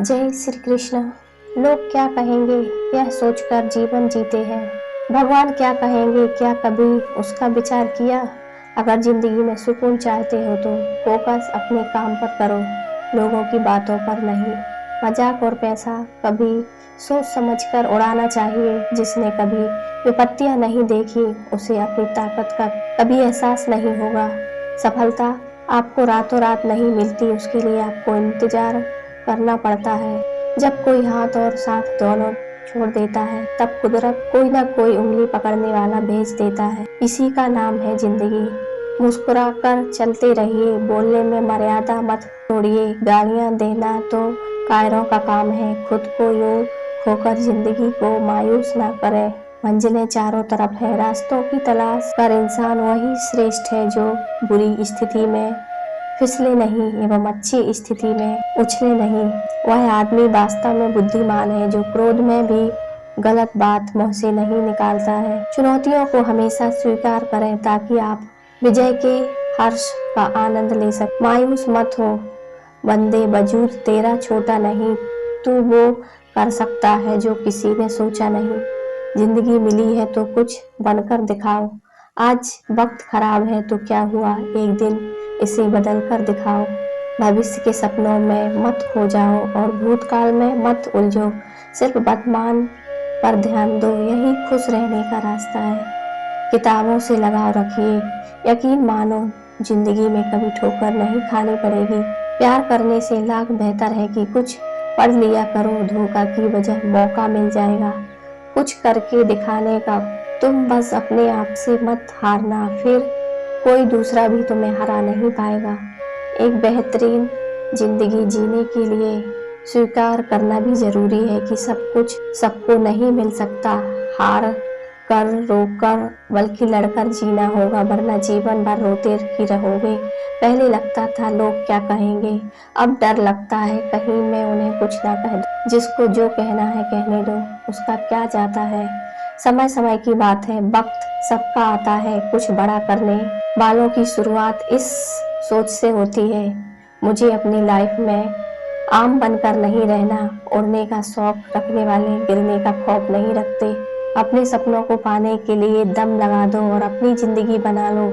जय श्री कृष्ण। लोग क्या कहेंगे यह सोचकर जीवन जीते हैं। भगवान क्या कहेंगे क्या कभी उसका विचार किया। अगर जिंदगी में सुकून चाहते हो तो फोकस अपने काम पर करो, लोगों की बातों पर नहीं। मजाक और पैसा कभी सोच समझकर उड़ाना चाहिए। जिसने कभी विपत्तियां नहीं देखी उसे अपनी ताकत का कभी एहसास नहीं होगा। सफलता आपको रातों रात नहीं मिलती, उसके लिए आपको इंतजार करना पड़ता है। जब कोई हाथ और साथ दोनों छोड़ देता है तब कुदरत कोई ना कोई उंगली पकड़ने वाला भेज देता है। इसी का नाम है जिंदगी। मुस्कुराकर चलते रहिए, बोलने में मर्यादा मत तोड़िए। गालियां देना तो कायरों का काम है, खुद को यूं खोकर जिंदगी को मायूस ना करें। मंजिलें चारों तरफ है, रास्तों की तलाश कर इंसान वही श्रेष्ठ है जो बुरी स्थिति में फिसले नहीं एवं अच्छी स्थिति में उछले नहीं। वह आदमी वास्तव में बुद्धिमान है जो क्रोध में भी गलत बात मुंह से नहीं निकालता है। चुनौतियों को हमेशा स्वीकार करें ताकि आप विजय के हर्ष का आनंद ले सकें। मायूस मत हो बंदे, वजूद तेरा छोटा नहीं, तू वो कर सकता है जो किसी ने सोचा नहीं। जिंदगी मिली है तो कुछ बनकर दिखाओ। आज वक्त खराब है तो क्या हुआ, एक दिन इसे बदल कर दिखाओ। भविष्य के सपनों में मत खो जाओ और भूतकाल में मत उलझो। सिर्फ वर्तमान पर ध्यान दो, यही खुश रहने का रास्ता है। किताबों से लगाव रखिए, यकीन मानो जिंदगी में कभी ठोकर नहीं खानी पड़ेगी। प्यार करने से लाख बेहतर है कि कुछ पढ़ लिया करो, धोखा की वजह मौका मिल जाएगा कुछ करके दिखाने का। तुम बस अपने आप से मत हारना, फिर कोई दूसरा भी तुम्हें हरा नहीं पाएगा। एक बेहतरीन जिंदगी जीने के लिए स्वीकार करना भी जरूरी है कि सब कुछ सबको नहीं मिल सकता। हार कर रोक कर बल्कि लड़कर जीना होगा, वरना जीवन भर रोते ही रहोगे। पहले लगता था लोग क्या कहेंगे, अब डर लगता है कहीं मैं उन्हें कुछ ना कह दूं। जिसको जो कहना है कहने दो, उसका क्या जाता है। समय समय की बात है, वक्त सबका आता है कुछ बड़ा करने वालों की शुरुआत इस सोच से होती है, मुझे अपनी लाइफ में आम बनकर नहीं रहना। उड़ने का शौक रखने वाले गिरने का खौफ नहीं रखते। अपने सपनों को पाने के लिए दम लगा दो और अपनी जिंदगी बना लो।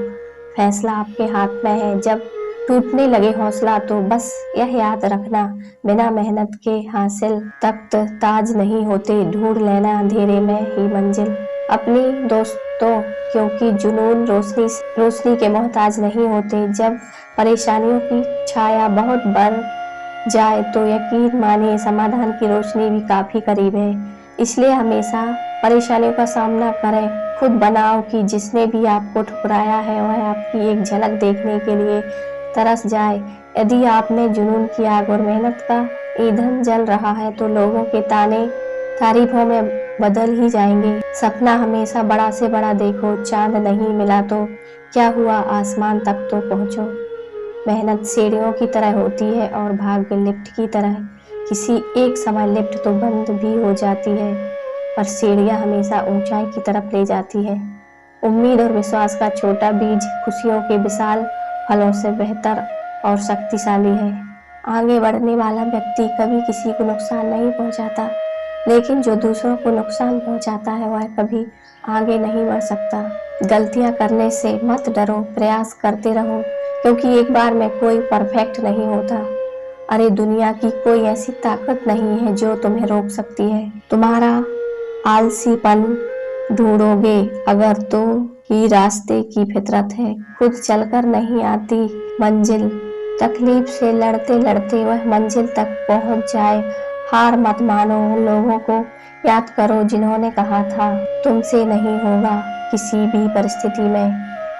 फैसला आपके हाथ में है। जब टूटने लगे हौसला तो बस यह याद रखना, बिना मेहनत के हासिल तख्त ताज नहीं होते, ढूंढ लेना अंधेरे में ही मंजिल। अपनी दोस्तों क्योंकि जुनून रोशनी के मोहताज नहीं होते। जब परेशानियों की छाया बहुत बढ़ जाए तो यकीन मानिए समाधान की रोशनी भी काफी करीब है। इसलिए हमेशा परेशानियों का सामना करें। खुद बनाओ कि जिसने भी आपको ठुकराया है वह आपकी एक झलक देखने के लिए तरस जाए। यदि आप में जुनून की आग और मेहनत का ईंधन जल रहा है तो लोगों के ताने तारीफों में बदल ही जाएंगे। सपना हमेशा बड़ा से बड़ा देखो, चांद नहीं मिला तो क्या हुआ, आसमान तक तो पहुंचो। मेहनत सीढ़ियों की तरह होती है और भाग्य लिफ्ट की तरह। किसी एक समय लिफ्ट तो बंद भी हो जाती है पर सीढ़ियां हमेशा ऊंचाई की तरफ ले जाती है। उम्मीद और विश्वास का छोटा बीज खुशियों के विशाल फलों से बेहतर और शक्तिशाली है। आगे बढ़ने वाला व्यक्ति कभी किसी को नुकसान नहीं पहुंचाता, लेकिन जो दूसरों को नुकसान पहुंचाता है वह कभी आगे नहीं बढ़ सकता। गलतियां करने से मत डरो, प्रयास करते रहो क्योंकि एक बार में कोई परफेक्ट नहीं होता। अरे दुनिया की कोई ऐसी ताकत नहीं है जो तुम्हें रोक सकती है। तुम्हारा आलसीपन ढूंढोगे अगर तो ही रास्ते की फितरत है, खुद चलकर नहीं आती मंजिल। तकलीफ से लड़ते लड़ते वह मंजिल तक पहुंच जाए। हार मत मानो, उन लोगों को याद करो जिन्होंने कहा था तुमसे नहीं होगा किसी भी परिस्थिति में।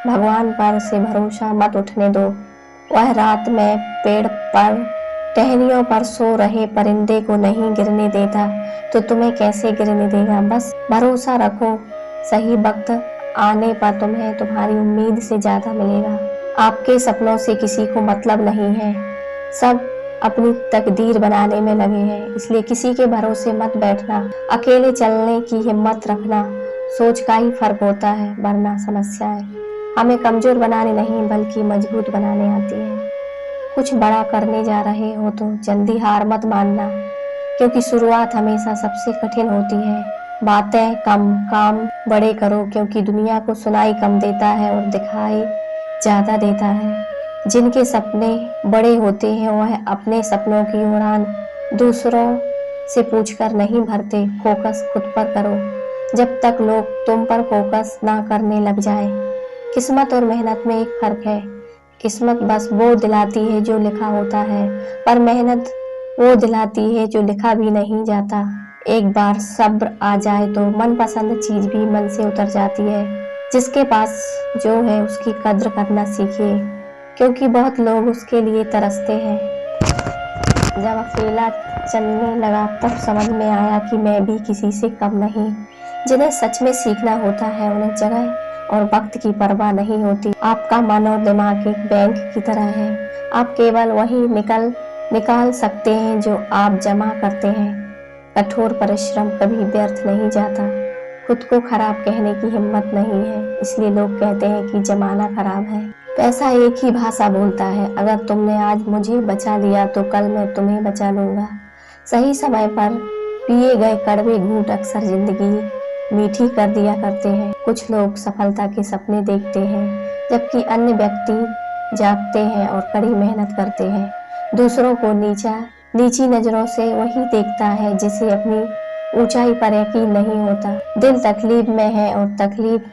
भगवान पर से भरोसा मत उठने दो, वह रात में पेड़ पर टहनियों पर सो रहे परिंदे को नहीं गिरने देता तो तुम्हें कैसे गिरने देगा। बस भरोसा रखो, सही वक्त आने पर तुम्हें तुम्हारी उम्मीद से ज्यादा मिलेगा। आपके सपनों से किसी को मतलब नहीं है, सब अपनी तकदीर बनाने में लगे हैं। इसलिए किसी के भरोसे मत बैठना, अकेले चलने की हिम्मत रखना। सोच का ही फर्क होता है, वरना समस्याएं हमें कमजोर बनाने नहीं बल्कि मजबूत बनाने आती है। कुछ बड़ा करने जा रहे हो तो जल्दी हार मत मानना, क्योंकि शुरुआत हमेशा सबसे कठिन होती है। बातें कम, काम बड़े करो, क्योंकि दुनिया को सुनाई कम देता है और दिखाई ज़्यादा देता है। जिनके सपने बड़े होते हैं वह अपने सपनों की उड़ान दूसरों से पूछकर नहीं भरते। फोकस खुद पर करो जब तक लोग तुम पर फोकस ना करने लग जाएं। किस्मत और मेहनत में एक फर्क है। किस्मत बस वो दिलाती है जो लिखा होता है, पर मेहनत वो दिलाती है जो लिखा भी नहीं जाता। एक बार सब्र आ जाए तो मनपसंद चीज भी मन से उतर जाती है। जिसके पास जो है उसकी कद्र करना सीखिए, क्योंकि बहुत लोग उसके लिए तरसते हैं। जब अकेला चलने लगा तब समझ में आया कि मैं भी किसी से कम नहीं। जिन्हें सच में सीखना होता है उन्हें जगह और वक्त की परवाह नहीं होती। आपका मन और दिमाग एक बैंक की तरह है। आप केवल वही निकाल सकते हैं जो आप जमा करते हैं। कठोर परिश्रम कभी व्यर्थ नहीं जाता। खुद को खराब कहने की हिम्मत नहीं है, इसलिए लोग कहते हैं कि जमाना खराब है। पैसा एक ही भाषा बोलता है। अगर तुमने आज मुझे बचा लिया तो कल मैं तुम्हें बचा लूंगा। सही समय पर पिए गए कड़वे घूंट अक्सर जिंदगी मीठी कर दिया करते हैं। कुछ लोग सफलता के सपने देखते हैं, जबकि अन्य व्यक्ति जागते हैं और कड़ी मेहनत करते हैं। दूसरों को नीची नजरों से वही देखता है जिसे अपनी ऊंचाई पर यकीन नहीं होता। दिल तकलीफ में है और तकलीफ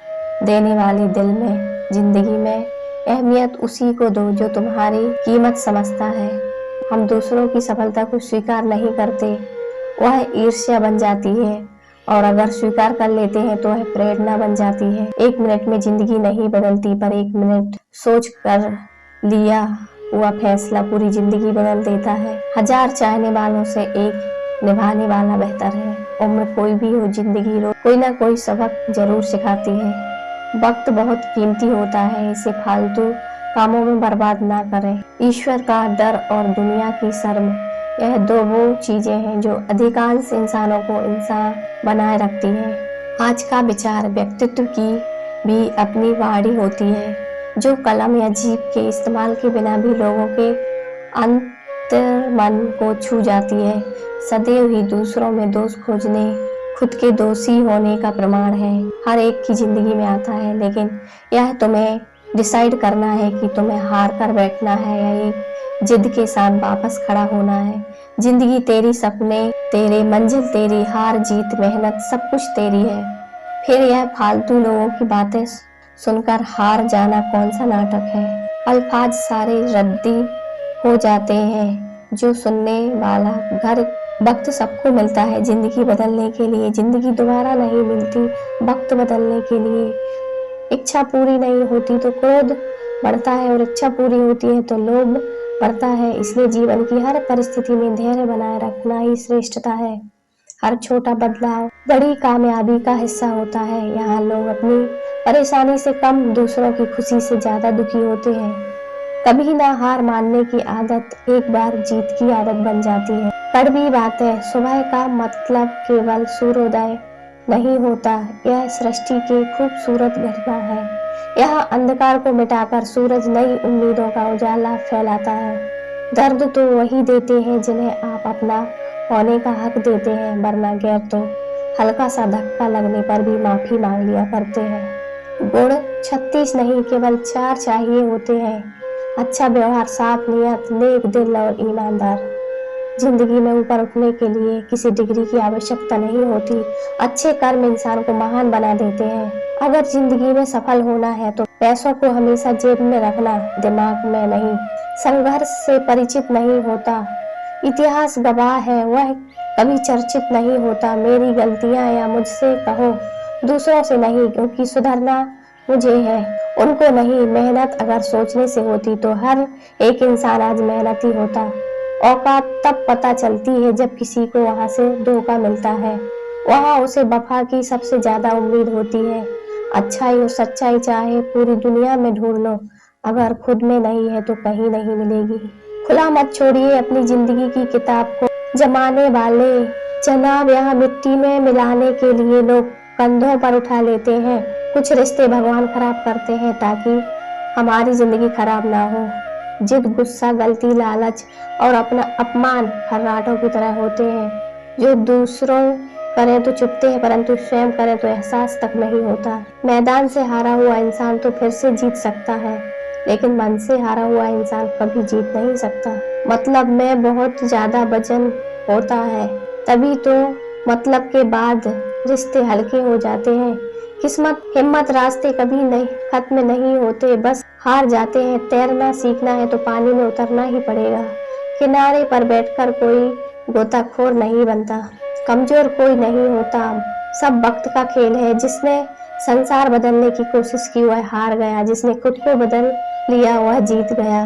देने वाले दिल में। जिंदगी में अहमियत उसी को दो जो तुम्हारी कीमत समझता है। हम दूसरों की सफलता को स्वीकार नहीं करते, वह ईर्ष्या बन जाती है, और अगर स्वीकार कर लेते हैं तो वह प्रेरणा बन जाती है। एक मिनट में जिंदगी नहीं बदलती, पर एक मिनट सोच कर लिया हुआ फैसला पूरी जिंदगी बदल देता है। 1000 चाहने वालों से एक निभाने वाला बेहतर है। उम्र कोई भी हो, जिंदगी कोई ना कोई सबक जरूर सिखाती है। वक्त बहुत कीमती होता है, इसे फालतू कामों में बर्बाद ना करें। ईश्वर का डर और दुनिया की शर्म, यह दो वो चीजें हैं जो अधिकांश इंसानों को इंसान बनाए रखती हैं। आज का विचार व्यक्तित्व की भी अपनी वाणी होती है, जो कलम या जीभ के इस्तेमाल के बिना भी लोगों के अंतर्मन को छू जाती है। सदैव ही दूसरों में दोष खोजने खुद के दोषी होने का प्रमाण है। हर एक की जिंदगी में आता है, लेकिन यह तुम्हें डिसाइड करना है कि तुम्हें हार कर बैठना है या एक जिद के साथ वापस खड़ा होना है। जिंदगी तेरी, सपने तेरे, मंजिल तेरी, हार जीत मेहनत सब कुछ तेरी है। फिर यह फालतू लोगों की बातें सुनकर हार जाना कौन सा नाटक है। अल्फाज सारे रद्दी हो जाते हैं जो सुनने वाला घर। वक्त सबको मिलता है जिंदगी बदलने के लिए, जिंदगी दोबारा नहीं मिलती वक्त बदलने के लिए। इच्छा पूरी नहीं होती तो क्रोध बढ़ता है, और इच्छा पूरी होती है तो लोभ बढ़ता है। इसलिए जीवन की हर परिस्थिति में धैर्य बनाए रखना ही श्रेष्ठता है। हर छोटा बदलाव बड़ी कामयाबी का हिस्सा होता है। यहाँ लोग अपनी परेशानी से कम, दूसरों की खुशी से ज्यादा दुखी होते हैं। कभी ना हार मानने की आदत एक बार जीत की आदत बन जाती है। कड़वी बात है, सुबह का मतलब केवल सूर्योदय नहीं होता, यह सृष्टि की खूबसूरत घटना है। यहाँ अंधकार को मिटाकर सूरज नई उम्मीदों का उजाला फैलाता है। दर्द तो वही देते हैं जिन्हें आप अपना होने का हक देते हैं, वरना गैर तो हल्का सा धक्का लगने पर भी माफी मांग लिया करते हैं। गुण 36 नहीं, केवल 4 चाहिए होते हैं। अच्छा व्यवहार, साफ नियत, नेक दिल और ईमानदार। जिंदगी में ऊपर उठने के लिए किसी डिग्री की आवश्यकता नहीं होती। अच्छे कर्म इंसान को महान बना देते हैं। अगर जिंदगी में सफल होना है तो पैसों को हमेशा जेब में रखना, दिमाग में नहीं। संघर्ष से परिचित नहीं होता, इतिहास गवाह है, वह कभी चर्चित नहीं होता। मेरी गलतियां या मुझसे कहो, दूसरों से नहीं, क्योंकि सुधरना मुझे है, उनको नहीं। मेहनत अगर सोचने से होती तो हर एक इंसान आज मेहनती होता। औकात तब पता चलती है जब किसी को वहां से धोखा मिलता है। वहां उसे वफा की सबसे ज्यादा उम्मीद होती है। अच्छाई और सच्चाई चाहे पूरी दुनिया में ढूंढ लो, अगर खुद में नहीं है तो कहीं नहीं मिलेगी। खुला मत छोड़िए अपनी जिंदगी की किताब को। जमाने वाले जनाब यहाँ मिट्टी में मिलाने के लिए लोग कंधों पर उठा लेते हैं। कुछ रिश्ते भगवान खराब करते हैं ताकि हमारी जिंदगी खराब ना हो। जिद, गुस्सा, गलती, लालच और अपना अपमान खर्राटों की तरह होते हैं। जो दूसरों करें तो चुपते हैं, परंतु स्वयं करें तो एहसास तक नहीं होता। मैदान से हारा हुआ इंसान तो फिर से जीत सकता है, लेकिन मन से हारा हुआ इंसान कभी जीत नहीं सकता। मतलब में बहुत ज्यादा वजन होता है, तभी तो मतलब के बाद रिश्ते हल्के हो जाते हैं। किस्मत हिम्मत रास्ते कभी नहीं खत्म नहीं होते, बस हार जाते हैं। तैरना सीखना है तो पानी में उतरना ही पड़ेगा। किनारे पर बैठकर कोई गोताखोर नहीं बनता, कमजोर कोई नहीं होता। सब वक्त का खेल है। जिसने संसार बदलने की कोशिश की वह हार गया, जिसने खुद को बदल लिया वह जीत गया।